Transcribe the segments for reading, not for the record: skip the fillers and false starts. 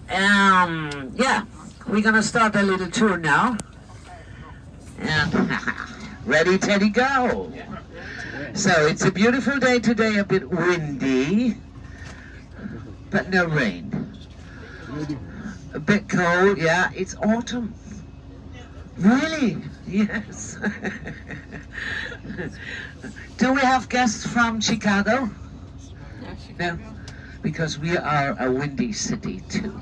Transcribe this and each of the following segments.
Yeah, we're gonna start a little tour now. And ready, Teddy, go! So it's a beautiful day today, a bit windy, but no rain. A bit cold, yeah, it's autumn. Really? Yes. Do we have guests from Chicago? No, because we are a windy city too.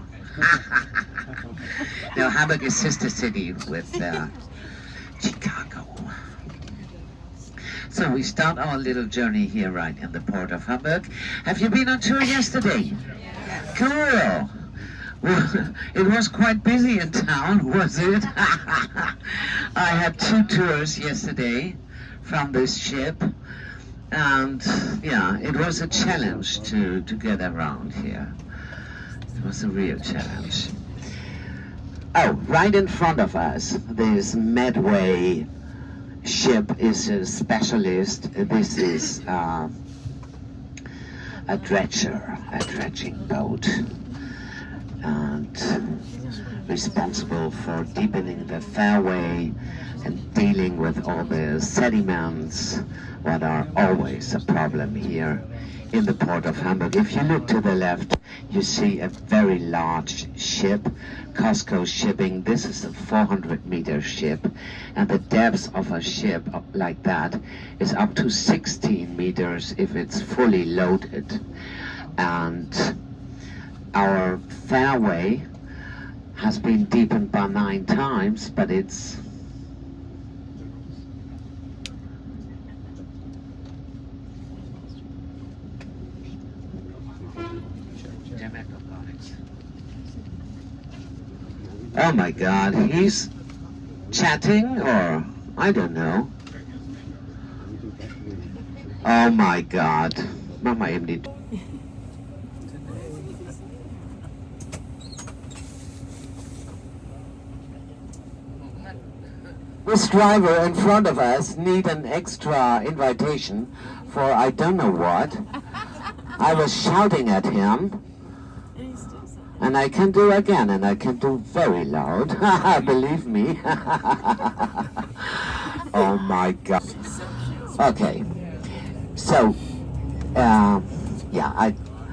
No, Hamburg is sister city with Chicago. So we start our little journey here right in the Port of Hamburg. Have you been on tour yesterday? Cool. Well, it was quite busy in town, was it? I had 2 tours yesterday from this ship, and yeah, it was a challenge to get around here. It was a real challenge. Oh, right in front of us, this Medway ship is a specialist. This is a dredging boat, and responsible for deepening the fairway and dealing with all the sediments that are always a problem here in the Port of Hamburg. If you look to the left, you see a very large ship, Costco shipping. This is a 400-meter ship, and the depth of a ship like that is up to 16 meters if it's fully loaded. And our fairway has been deepened by 9 times, but it's oh my God, he's chatting, or I don't know. Oh my God. Mama eben die. This driver in front of us need an extra invitation for I don't know what. I was shouting at him, and I can do again, and I can do very loud. Believe me. Oh my God. Okay. So, yeah,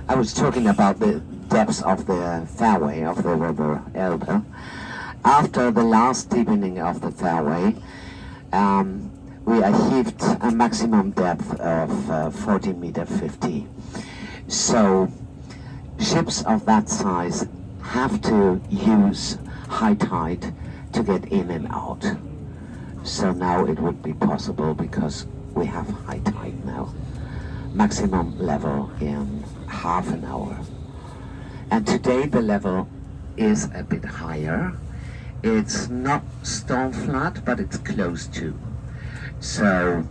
I was talking about the depths of the fairway of the River Elbe. After the last deepening of the fairway, we achieved a maximum depth of 40 meter 50. So ships of that size have to use high tide to get in and out. So now it would be possible because we have high tide now. Maximum level in half an hour. And today the level is a bit higher. It's not storm flood, but it's close to. So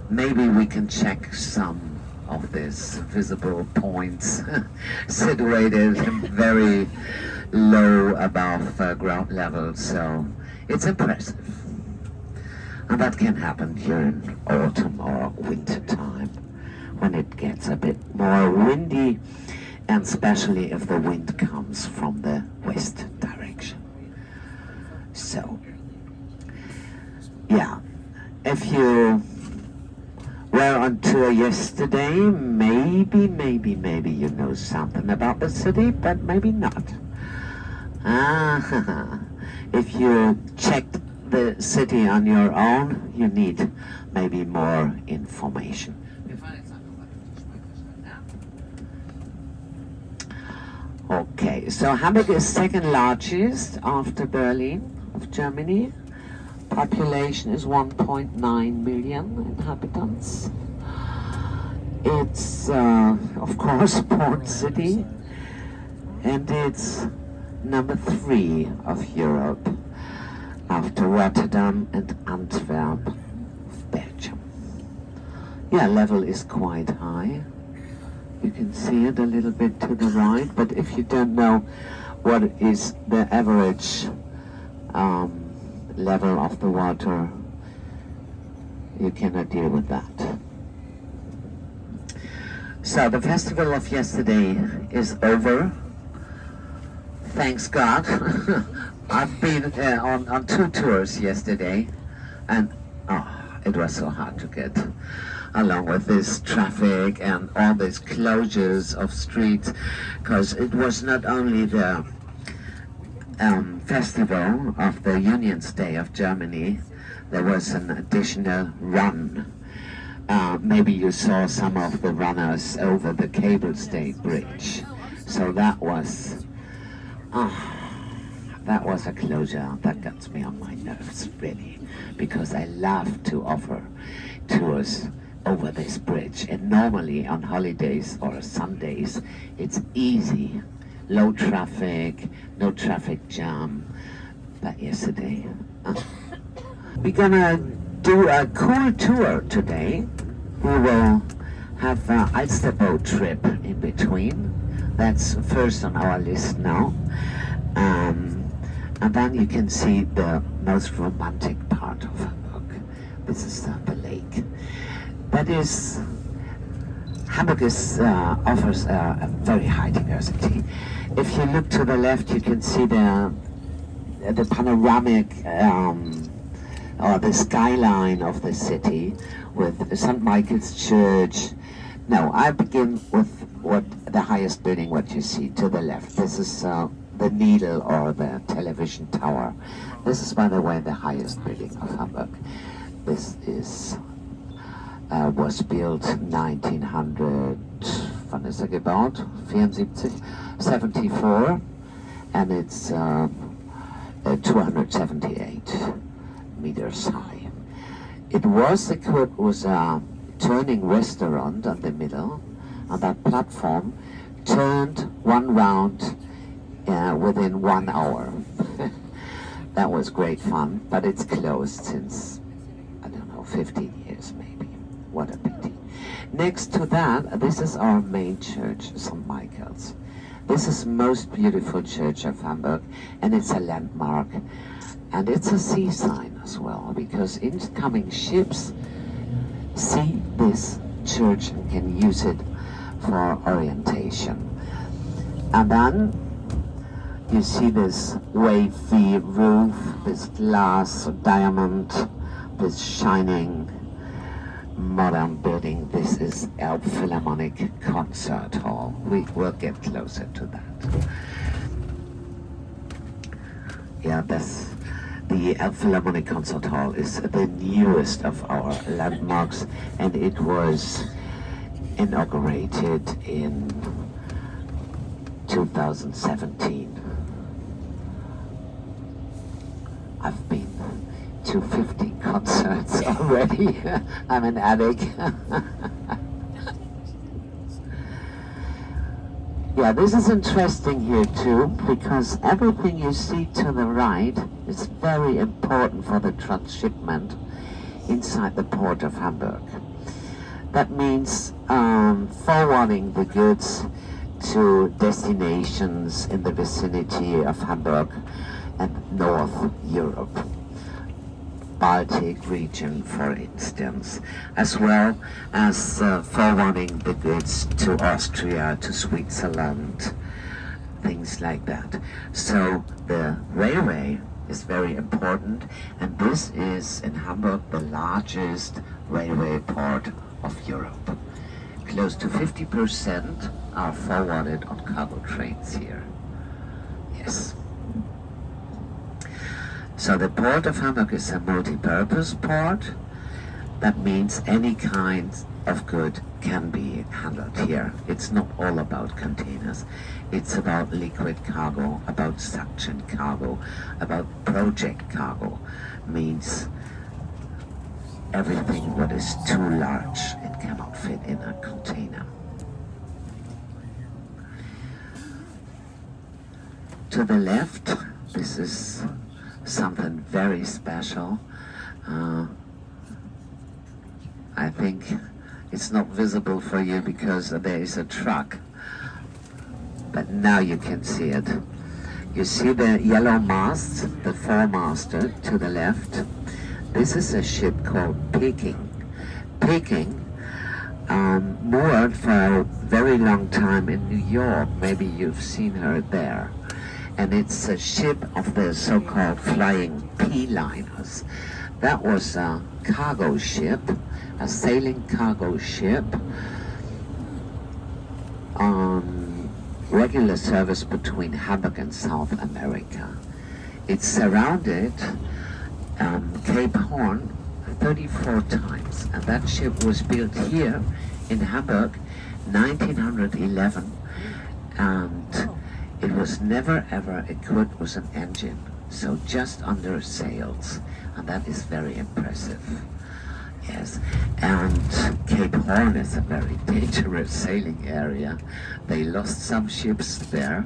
maybe we can check some of these visible points situated very low above ground level. So it's impressive. And that can happen during autumn or winter time when it gets a bit more windy, and especially if the wind comes from the west direction. So, yeah, if you were on tour yesterday, maybe you know something about the city, but maybe not. If you checked the city on your own, you need maybe more information. Okay, so Hamburg is second largest after Berlin of Germany. Population is 1.9 million inhabitants. It's, of course, port city, and it's number 3 of Europe after Rotterdam and Antwerp of Belgium. Yeah, level is quite high. You can see it a little bit to the right, but if you don't know what is the average level of the water, you cannot deal with that. So the festival of yesterday is over. thanks God. I've been on 2 tours yesterday, and it was so hard to get along with this traffic and all these closures of streets, because it was not only the festival of the Union's Day of Germany, there was an additional run. Maybe you saw some of the runners over the Cable Stayed Bridge. So that was a closure that gets me on my nerves, really, because I love to offer tours over this bridge, and normally on holidays or Sundays it's easy, low traffic, no traffic jam. But yesterday we're gonna do a cool tour today. We will have an Ulster boat trip in between. That's first on our list now. And then you can see the most romantic part of Hamburg. This is the lake. That is, Hamburg offers a very high diversity. If you look to the left, you can see the panoramic or the skyline of the city with St. Michael's Church. No, I begin with the highest building, what you see to the left. This is the Needle or the television tower. This is, by the way, the highest building of Hamburg. This is was built 1900, wann ist er gebaut? 74, and it's 278 meters high. It was equipped with a turning restaurant on the middle, and that platform turned one round within 1 hour. That was great fun, but it's closed since, I don't know, 15 years maybe. What a pity. Next to that, this is our main church, St. Michael's. This is the most beautiful church of Hamburg, and it's a landmark. And it's a sea sign as well, because incoming ships see this church and can use it for orientation. And then you see this wavy roof, this glass diamond, this shining modern building. This is Elbe Philharmonic Concert Hall. We will get closer to that. Yeah, the Elbe Philharmonic Concert Hall is the newest of our landmarks, and it was inaugurated in 2017. I've been to 50 concerts already. I'm an addict. Yeah, this is interesting here too, because everything you see to the right is very important for the transshipment inside the Port of Hamburg. That means forwarding the goods to destinations in the vicinity of Hamburg and North Europe. Baltic region, for instance, as well as forwarding the goods to Austria, to Switzerland, things like that. So the railway is very important, and this is in Hamburg the largest railway port of Europe. Close to 50% are forwarded on cargo trains here. Yes. So the Port of Hamburg is a multi-purpose port. That means any kind of good can be handled here. It's not all about containers. It's about liquid cargo, about suction cargo, about project cargo. Means everything what is too large, it cannot fit in a container. To the left, this is something very special. I think it's not visible for you because there is a truck, but now you can see it. You see the yellow mast, the foremaster to the left. This is a ship called Peking. Peking moored for a very long time in New York. Maybe you've seen her there. and it's a ship of the so-called flying P-liners. That was a cargo ship, a sailing cargo ship on regular service between Hamburg and South America. It surrounded Cape Horn 34 times, and that ship was built here in Hamburg 1911, and it was never ever equipped with an engine, so just under sails, and that is very impressive. Yes, and Cape Horn is a very dangerous sailing area. They lost some ships there.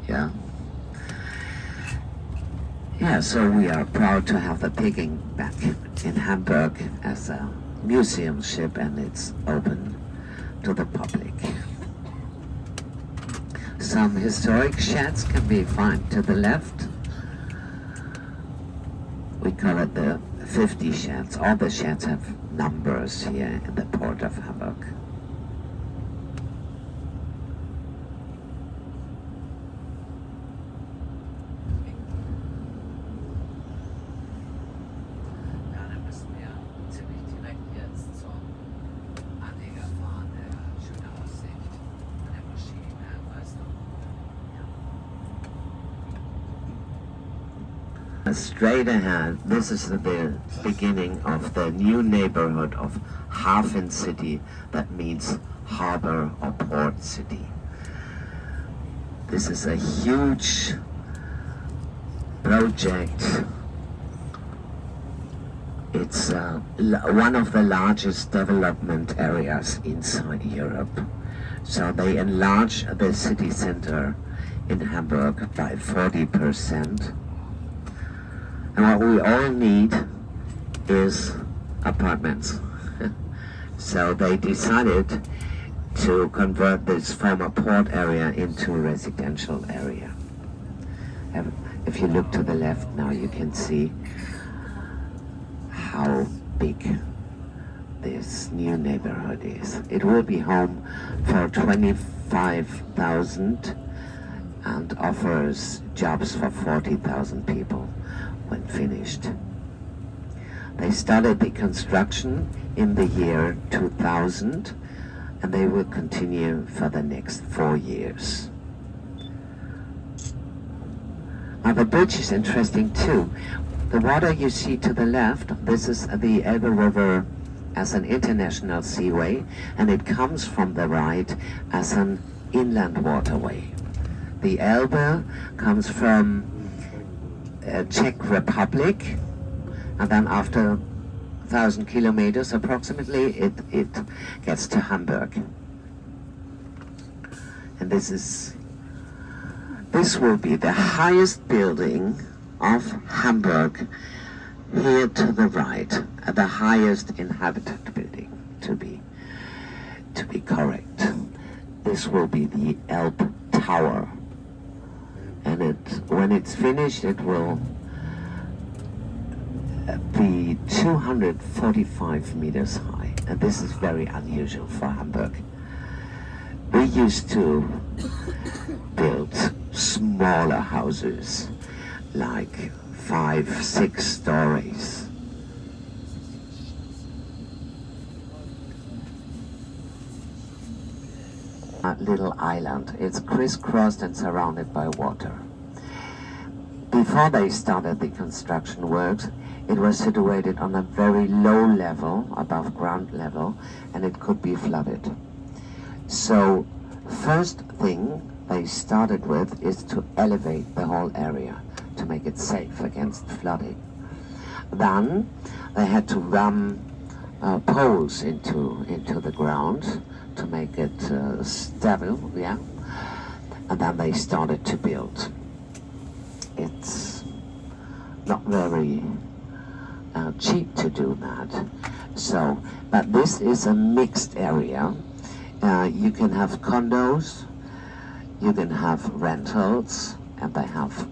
Yeah. Yeah, so we are proud to have the Peking back in Hamburg as a museum ship, and it's open to the public. Some historic sheds can be found to the left. We call it the 50 sheds. All the sheds have numbers here in the Port of Hamburg. Straight ahead, this is the beginning of the new neighborhood of Hafen City, that means harbor or port city. This is a huge project. It's one of the largest development areas inside Europe. So they enlarge the city center in Hamburg by 40%. And what we all need is apartments. So they decided to convert this former port area into a residential area. If you look to the left now, you can see how big this new neighborhood is. It will be home for 25,000 and offers jobs for 40,000 people when finished. They started the construction in the year 2000, and they will continue for the next 4 years. Now the bridge is interesting too. The water you see to the left, this is the Elbe River as an international seaway, and it comes from the right as an inland waterway. The Elbe comes from Czech Republic, and then after 1,000 kilometers approximately it gets to Hamburg. And this will be the highest building of Hamburg, here to the right, the highest inhabited building, to be correct. This will be the Elbe Tower. And when it's finished, it will be 245 meters high, and this is very unusual for Hamburg. We used to build smaller houses, like 5-6 stories. A little island. It's crisscrossed and surrounded by water. Before they started the construction works, it was situated on a very low level, above ground level, and it could be flooded. So, first thing they started with is to elevate the whole area to make it safe against flooding. Then they had to run poles into the ground to make it stable, yeah. And then they started to build. It's not very cheap to do that. So, but this is a mixed area. You can have condos, you can have rentals, and they have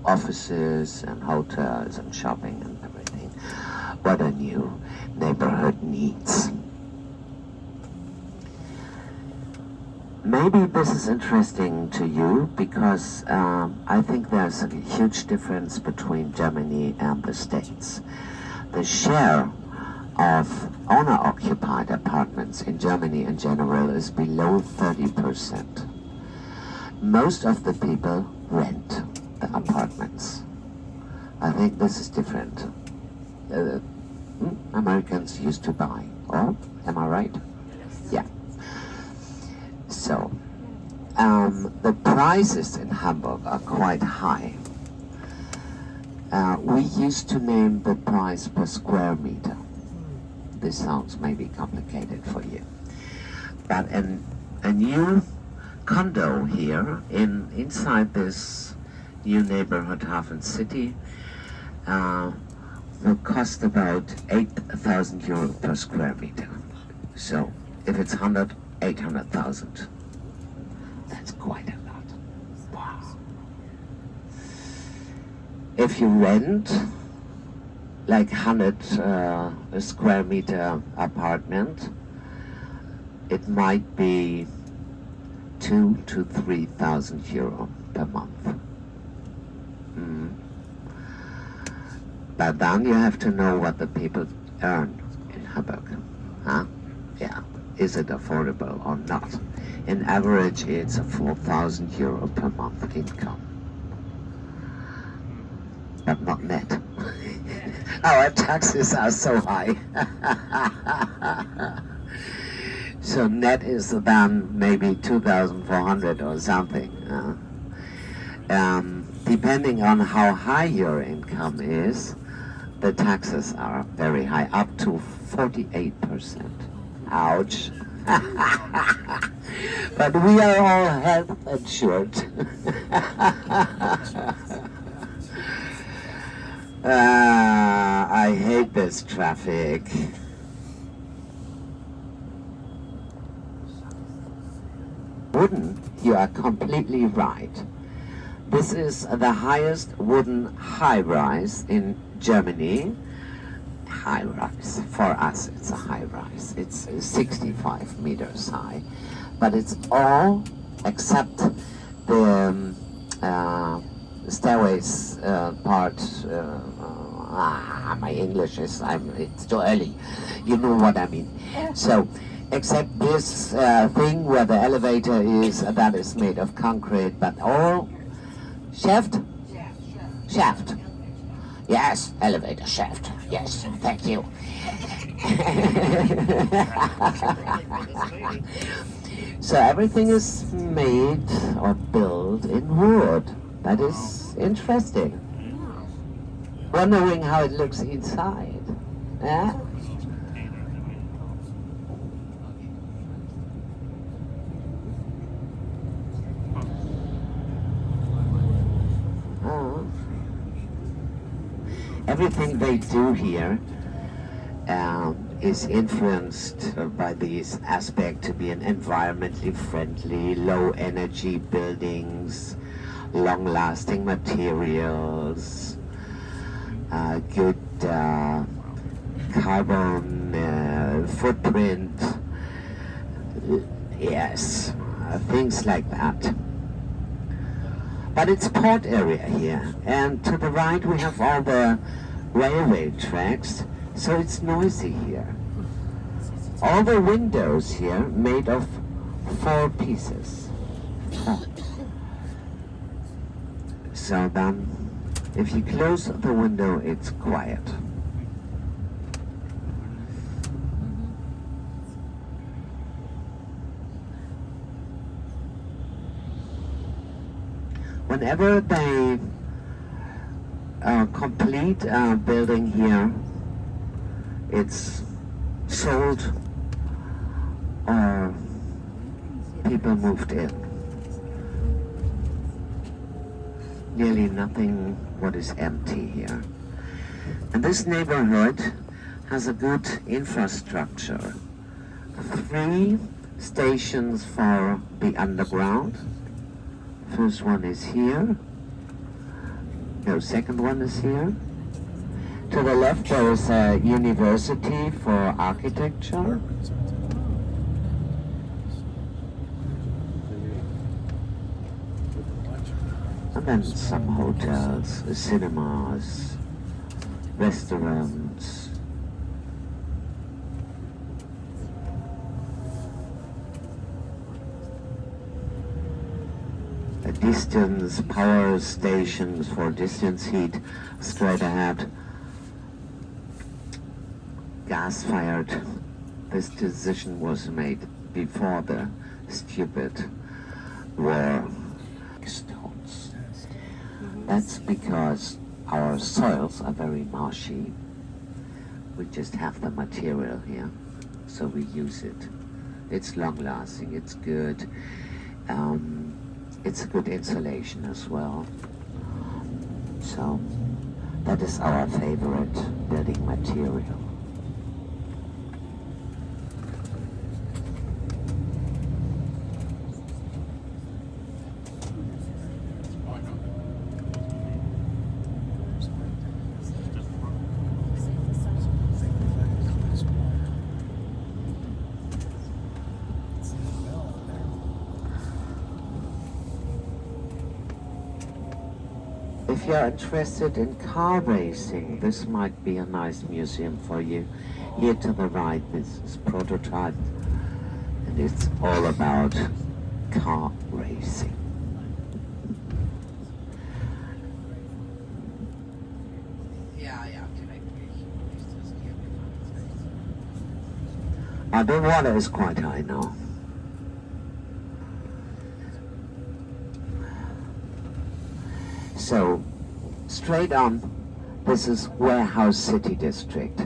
offices and hotels and shopping and everything. What a new neighborhood needs. Maybe this is interesting to you because I think there's a huge difference between Germany and the States. The share of owner-occupied apartments in Germany in general is below 30%. Most of the people rent the apartments. I think this is different. Americans used to buy, or am I right? Yeah. So, the prices in Hamburg are quite high. We used to name the price per square meter. This sounds maybe complicated for you. But a new condo here inside this new neighborhood, Hafen City, will cost about 8,000 euro per square meter. So if it's 800,000. That's quite a lot. Wow. If you rent like 100 square meter apartment, it might be 2,000 to 3,000 euro per month. But then you have to know what the people earn in Hamburg. Huh? Yeah. Is it affordable or not? In average, it's a 4,000 euro per month income. But not net. Our taxes are so high. So net is then maybe 2,400 or something. Depending on how high your income is, the taxes are very high, up to 48%. Ouch. But we are all health insured. I hate this traffic. Wooden, you are completely right. This is the highest wooden high-rise in Germany. High-rise, for us it's a high-rise. It's 65 meters high. But it's all except the stairways part. My English is, it's too early. You know what I mean. So, except this thing where the elevator is, that is made of concrete, but all shaft? Shaft. Yes, elevator shaft. Yes, thank you. So everything is made or built in wood. That is interesting. Wondering how it looks inside. Yeah? Everything they do here is influenced by this aspect to be an environmentally friendly, low energy buildings, long-lasting materials, good carbon footprint, yes, things like that. But it's port area here, and to the right we have all the railway tracks, so it's noisy here. All the windows here made of 4 pieces. So then, if you close the window, it's quiet. Whenever they complete a building here, it's sold or people moved in. Nearly nothing what is empty here. And this neighborhood has a good infrastructure. 3 stations for the underground. First one is here. No, second one is here. To the left there is a university for architecture. And then some hotels, cinemas, restaurants. A distance power stations for distance heat straight ahead. Gas-fired. This decision was made before the stupid war. That's because our soils are very marshy. We just have the material here, so we use it. It's long-lasting, it's good. It's a good insulation as well. So that is our favorite building material. If you're interested in car racing, this might be a nice museum for you. Here to the right, this is prototype, and it's all about car racing. The water is quite high now. So, straight on, this is Warehouse City District.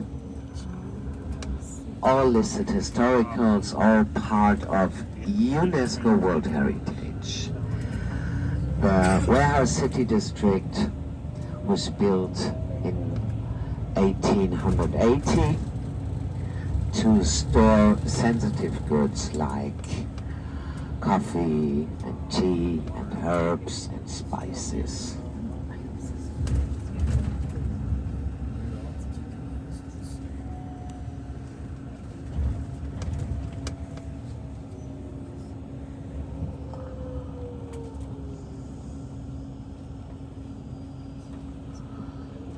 All listed historicals, all part of UNESCO World Heritage. The Warehouse City District was built in 1880 to store sensitive goods like coffee and tea and herbs and spices.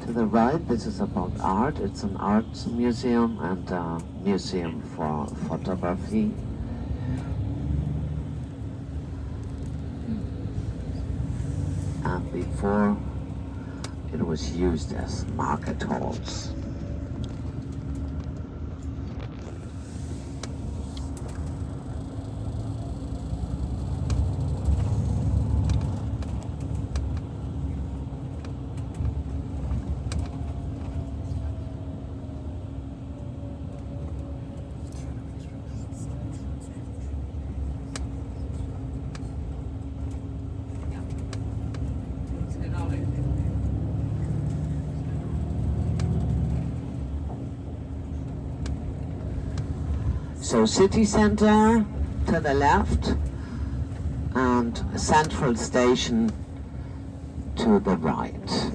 To the right, this is about art. It's an arts museum and a museum for photography. And before, it was used as market halls. So city center to the left and central station to the right.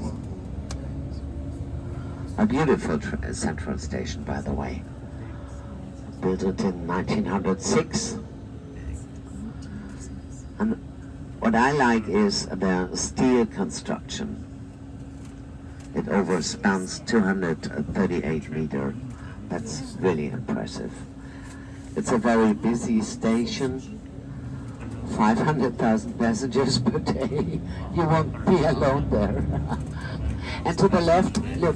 A beautiful central station, by the way. Built it in 1906. And what I like is the steel construction. It overspans 238 meters. That's really impressive. It's a very busy station, 500,000 passengers per day. You won't be alone there. And to the left, look,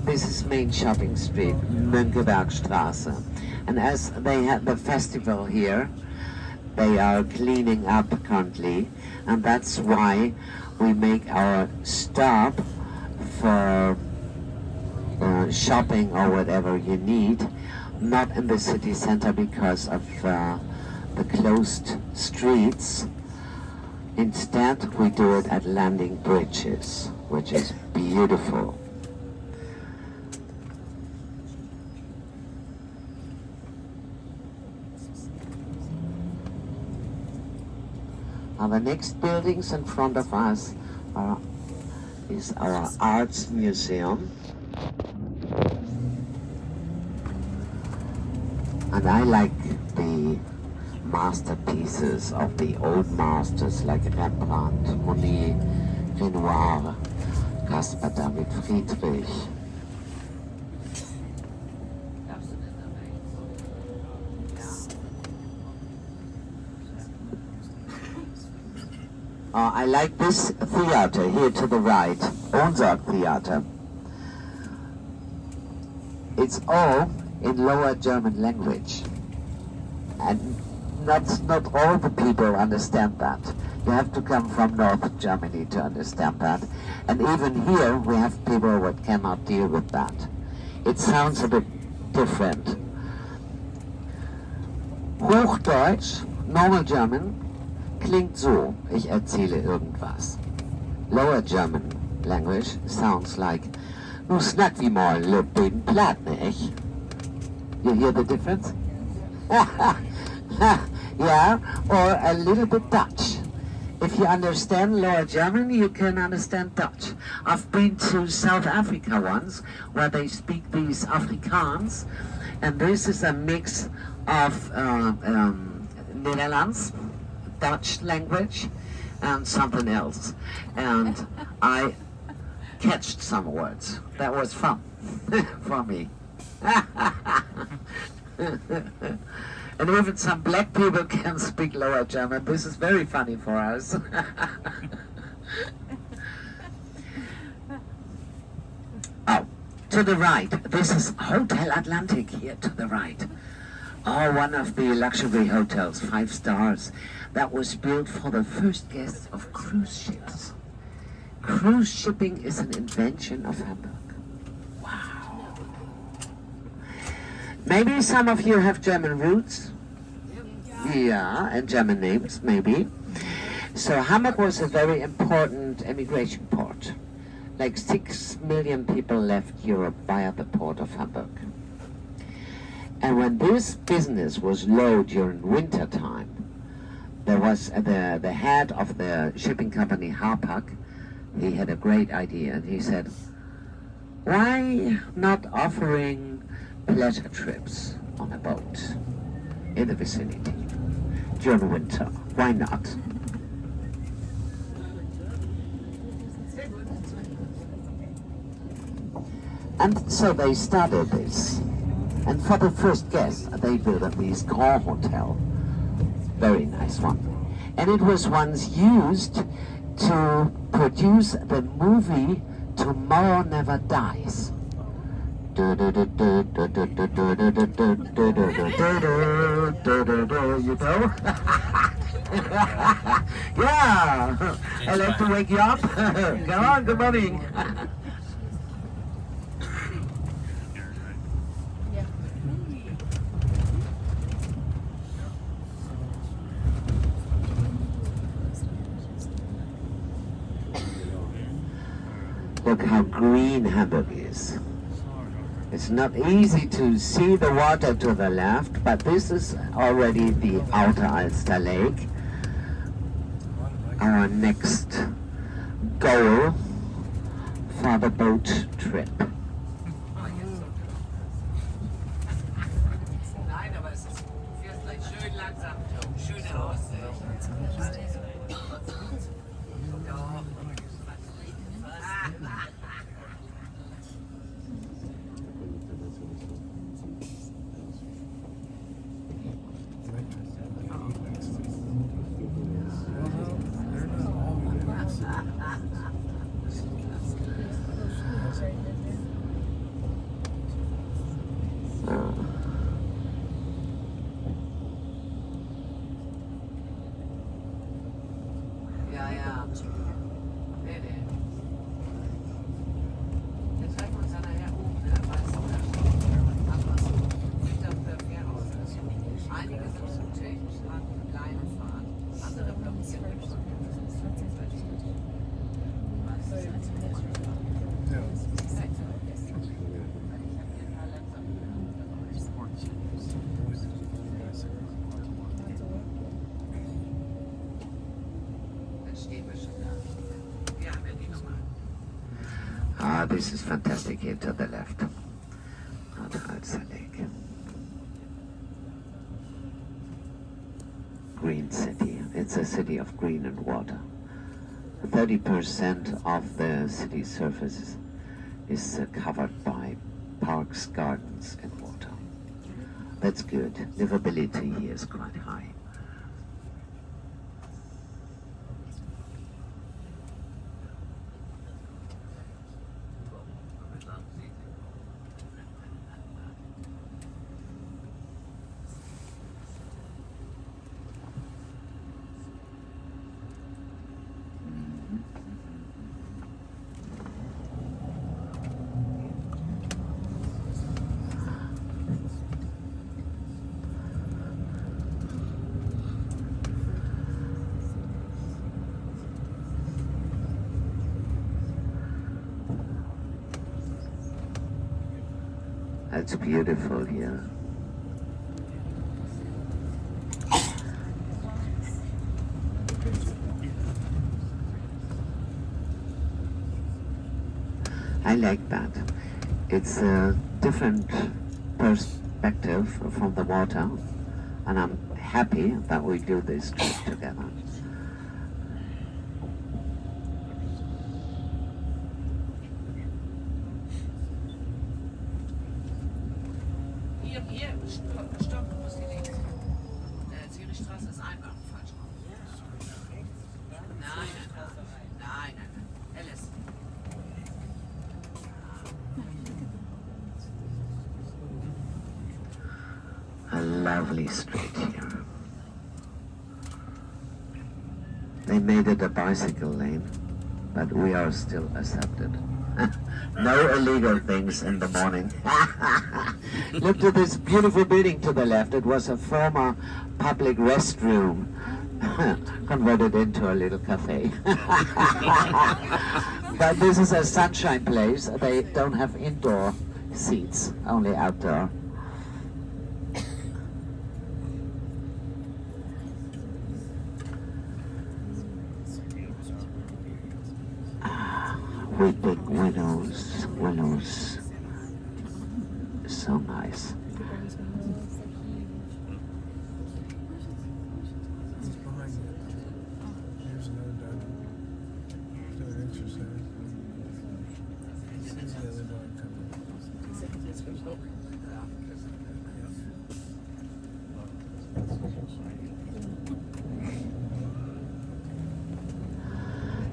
this is main shopping street, Mönckebergstraße. And as they had the festival here, they are cleaning up currently, and that's why we make our stop for shopping or whatever you need, not in the city center because of the closed streets. Instead, we do it at landing bridges, which is beautiful. Now the next buildings in front of us is our Arts Museum. And I like the masterpieces of the old masters like Rembrandt, Monet, Renoir, Caspar David Friedrich. I like this theater here to the right, Onsorg Theater. It's all in Lower German language. And not all the people understand that. You have to come from North Germany to understand that. And even here we have people that cannot deal with that. It sounds a bit different. Hochdeutsch, normal German, klingt so, ich erzähle irgendwas. Lower German language sounds like, nu snack vi mal lite platt, nicht? You hear the difference? Yeah, or a little bit Dutch. If you understand Lower German, you can understand Dutch. I've been to South Africa once, where they speak these Afrikaans, and this is a mix of Netherlands, Dutch language, and something else. And I catched some words. That was fun for me. And even some black people can speak Lower German. This is very funny for us. Oh, to the right, this is Hotel Atlantic here to the right. Oh, one of the luxury hotels, 5 stars, that was built for the first guests of cruise ships. Cruise shipping is an invention of Hamburg. Wow. Maybe some of you have German roots. Yeah, and German names, maybe. So Hamburg was a very important emigration port. Like 6 million people left Europe via the Port of Hamburg. And when this business was low during winter time, there was the head of the shipping company, Hapag. He had a great idea, and he said, why not offering pleasure trips on a boat in the vicinity during winter? Why not? And so they started this. And for the first guest, they built this Grand Hotel. Very nice one. And it was once used to produce the movie Tomorrow Never Dies. You know? Yeah! I like to wake you up. Come on, good morning. Look how green Hamburg is. It's not easy to see the water to the left, but this is already the Outer Alster Lake. Our next goal for the boat trip. This is fantastic here to the left. Alster Lake. Green city. It's a city of green and water. 30% of the city surface is covered by parks, gardens, and water. That's good. Livability here is quite high. It's beautiful here. I like that. It's a different perspective from the water, and I'm happy that we do this trip together. Hier, stopp, du musst hier links. Zürichstraße ist einfach falsch rum. Nein. Alice. A lovely street here. They made it a bicycle lane, but we are still accepted. No illegal things in the morning. Look to this beautiful building to the left. It was a former public restroom converted into a little cafe. But this is a sunshine place. They don't have indoor seats, only outdoor. Weeping willows, so nice.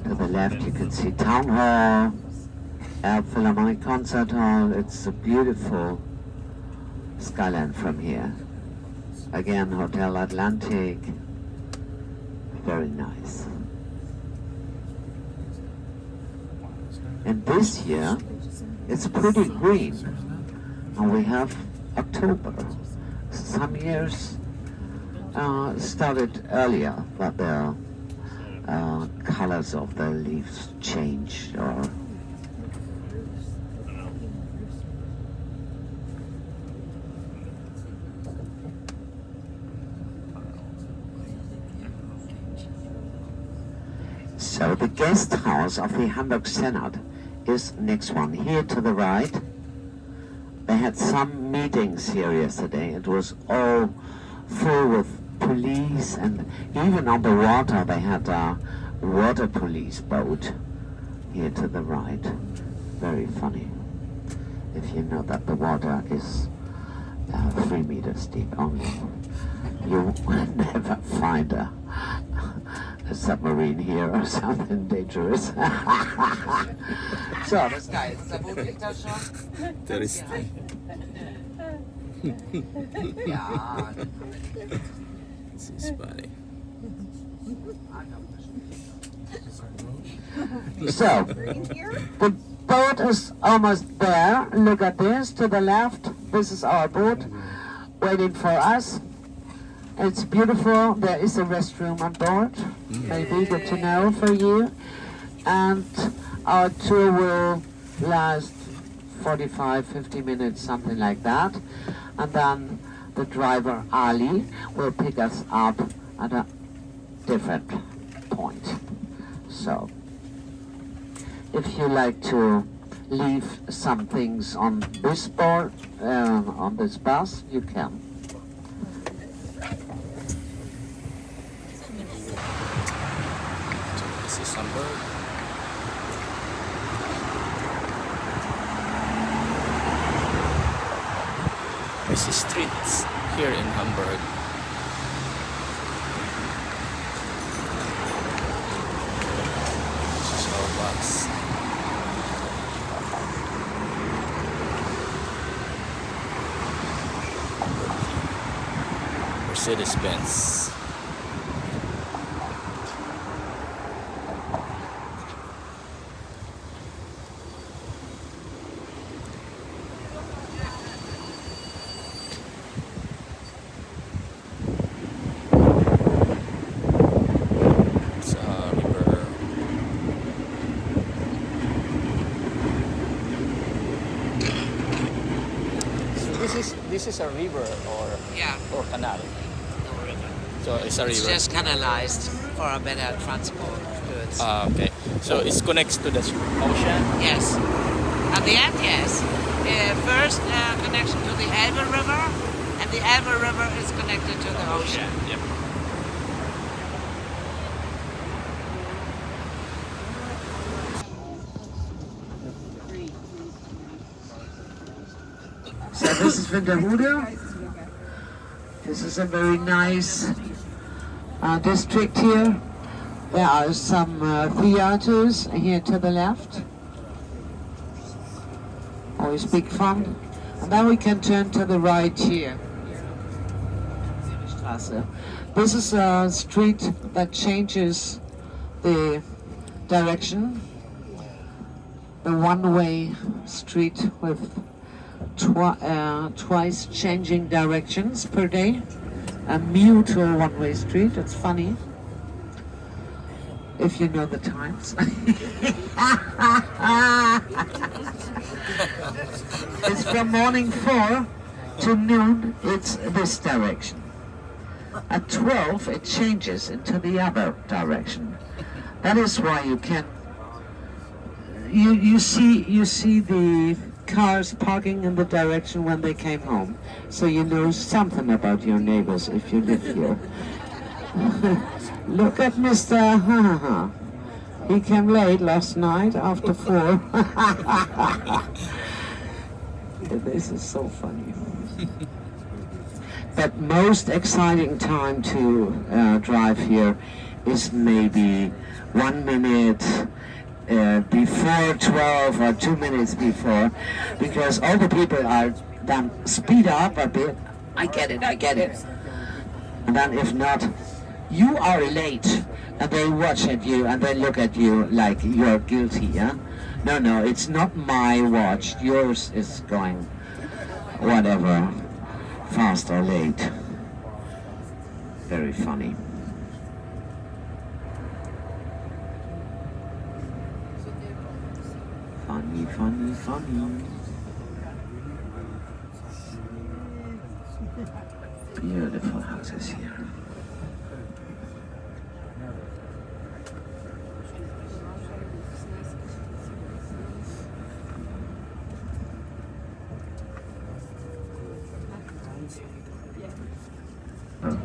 To the left you can see Town Hall, Elbe Philharmonic Concert Hall. It's a beautiful skyline from here. Again, Hotel Atlantic, very nice. And this year, it's pretty green, and we have October. Some years started earlier, but the colors of the leaves change, or so the guest house of the Hamburg Senate is next one, here to the right. They had some meetings here yesterday. It was all full with police, and even on the water they had a water police boat here to the right. Very funny. If you know that the water is 3 meters deep only, you will never find a submarine here or something dangerous. So, das geil. Ist der Boot liegt da schon? Der ist Ja. This is funny. So, the boat is almost there. Look at this to the left. This is our boat waiting for us. It's beautiful. There is a restroom on board. Maybe good to know for you. And our tour will last 45-50 minutes, something like that. And then the driver Ali will pick us up at a different point. So, if you like to leave some things on this board, on this bus, you can. This is Hamburg. busy streets here in Hamburg. This is our bus. Mercedes-Benz. This is a river or canal. No river. So it's a river. It's just canalized for a better transport of goods. Okay. So it connects to the ocean. Yes. At the end, yes. First connection to the Elbe River, and the Elbe River is connected to the ocean. Yep. So this is Winterhude. This is a very nice district here. There are some theaters here to the left. Always big fun. And then we can turn to the right here. This is a street that changes the direction. The one-way street with twice changing directions per day. A mutual one-way street. It's funny if you know the times. It's from morning 4 to noon. It's this direction. At 12 it changes into the other direction. That is why you can you see the cars parking in the direction when they came home, so you know something about your neighbors if you live here. Look at Mr. He came late last night after 4. This is so funny. But most exciting time to drive here is maybe 1 minute before 12 or 2 minutes before, because all the people are then speed up a bit. I get it. And then if not, you are late, and they watch at you and they look at you like you're guilty. Yeah? No, it's not my watch. Yours is going whatever, fast or late. Very funny. Funny. Beautiful houses here.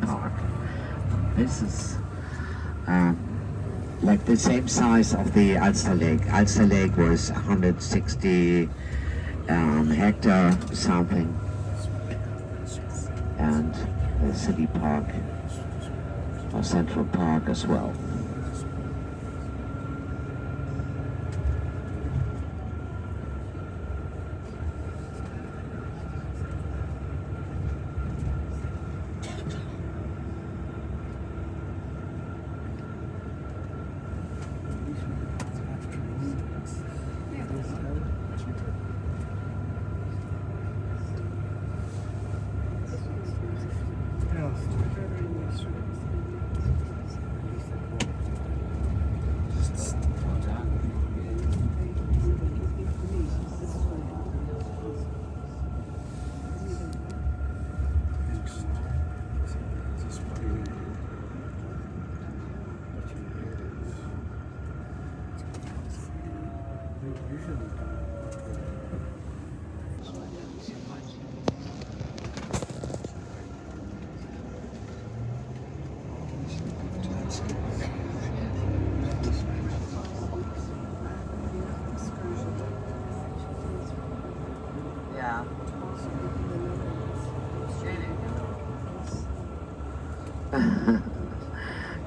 Park. This is like the same size of the Alster Lake. Alster Lake was 160 hectare something, and the city park or Central Park as well.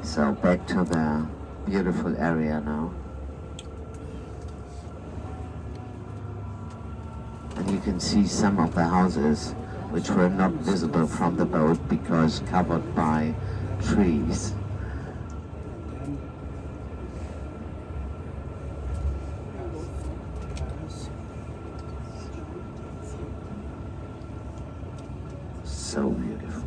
So back to the beautiful area now. And you can see some of the houses which were not visible from the boat because covered by trees. So beautiful.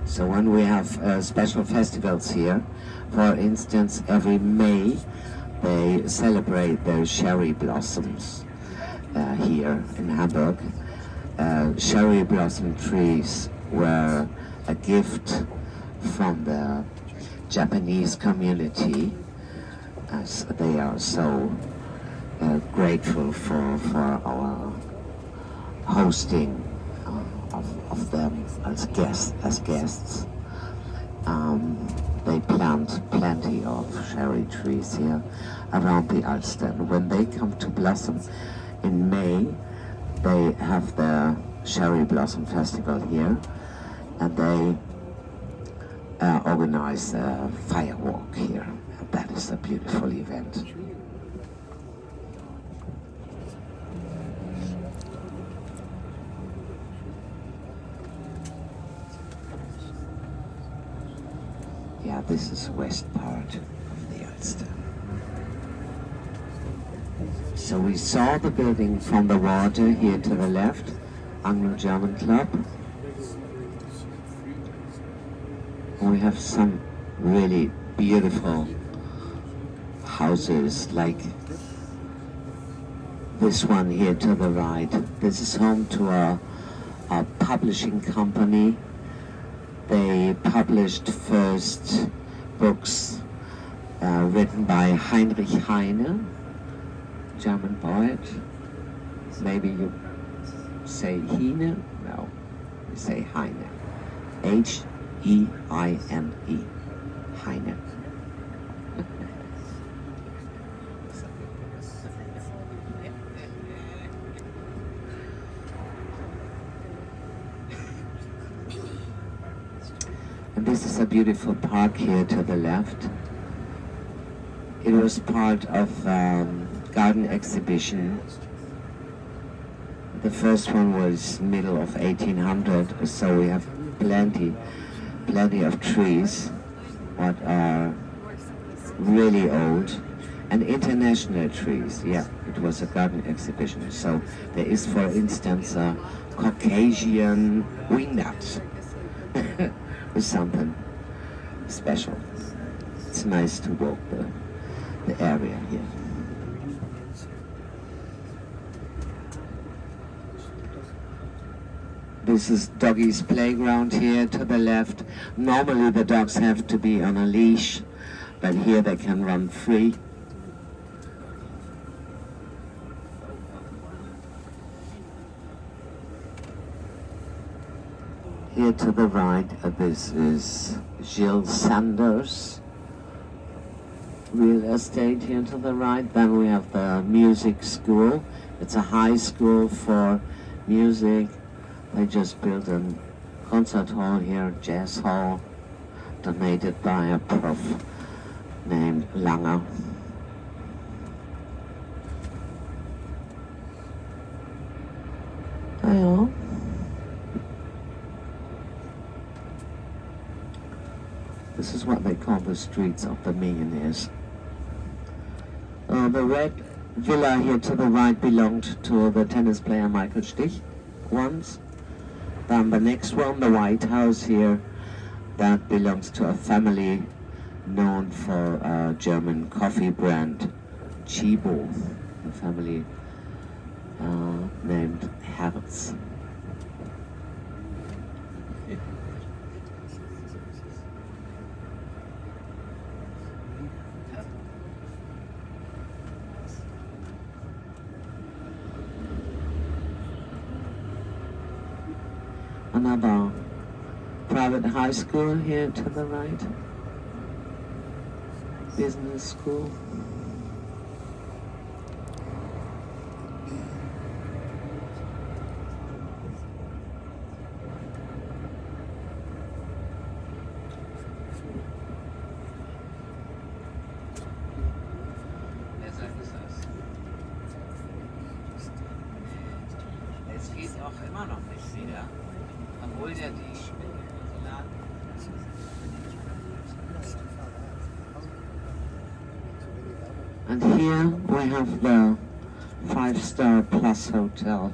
So when we have special festivals here, for instance, every May they celebrate their cherry blossoms here in Hamburg. Cherry blossom trees were a gift from the Japanese community, as they are so grateful for our hosting of them as guests. They plant plenty of cherry trees here around the Alster. When they come to blossom in May, they have the cherry blossom festival here, and they organize a firewalk here. That is a beautiful event. Yeah, this is west part of the Ulster. So we saw the building from the water here to the left, Anglo-German Club. We have some really beautiful houses like this one here to the right. This is home to a publishing company. They published first books written by Heinrich Heine, German poet. Maybe you say Heine? No, you say Heine. H-E-I-N-E. Heine. And this is a beautiful park here to the left. It was part of garden exhibition. The first one was middle of 1800, so we have plenty of trees that are really old, and international trees. Yeah, it was a garden exhibition. So there is, for instance, a Caucasian wingnut. With something special. It's nice to walk the area here. This is doggies' playground here to the left. Normally the dogs have to be on a leash, but here they can run free. Here to the right, this is Jill Sanders real estate here to the right. Then we have the music school. It's a high school for music. They just built a concert hall here, jazz hall, donated by a prof named Langer. Hello. This is what they call the streets of the millionaires. The red villa here to the right belonged to the tennis player Michael Stich once. Then the next one, the White House here, that belongs to a family known for a German coffee brand, Chibo, a family named Herz. Another private high school here to the right. business school. Es geht auch immer noch nicht wieder, obwohl ja die And here we have the 5-star plus hotel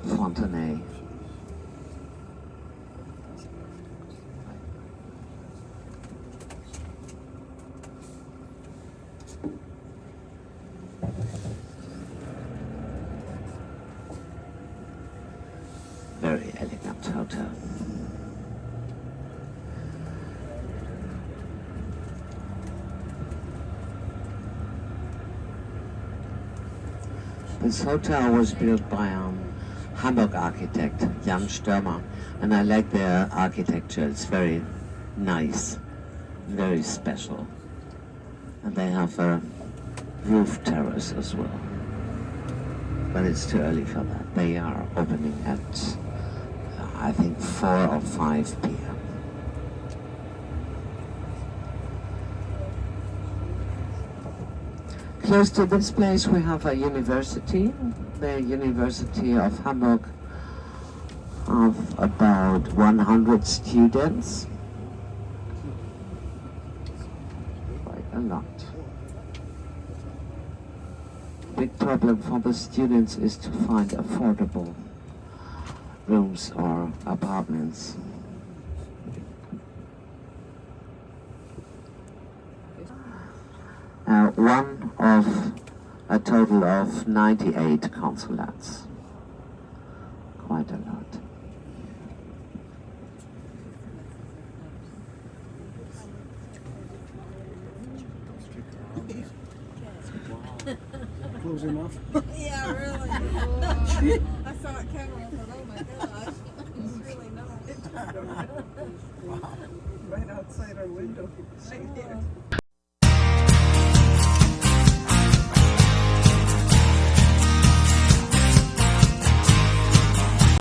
Fontenay. Very elegant hotel. This hotel was built by Hamburg architect Jan Stürmer, and I like their architecture. It's very nice, very special. And they have a roof terrace as well. But it's too early for that. They are opening at, I think, 4 or 5 p.m. Close to this place we have a university, the University of Hamburg, of about 100 students. Quite a lot. Big problem for the students is to find affordable rooms or apartments. One of a total of 98 consulates. Quite a lot. Close enough? Yeah, really. I saw it coming. I thought, oh my gosh, it's really not. Wow. Right outside our window. Right there.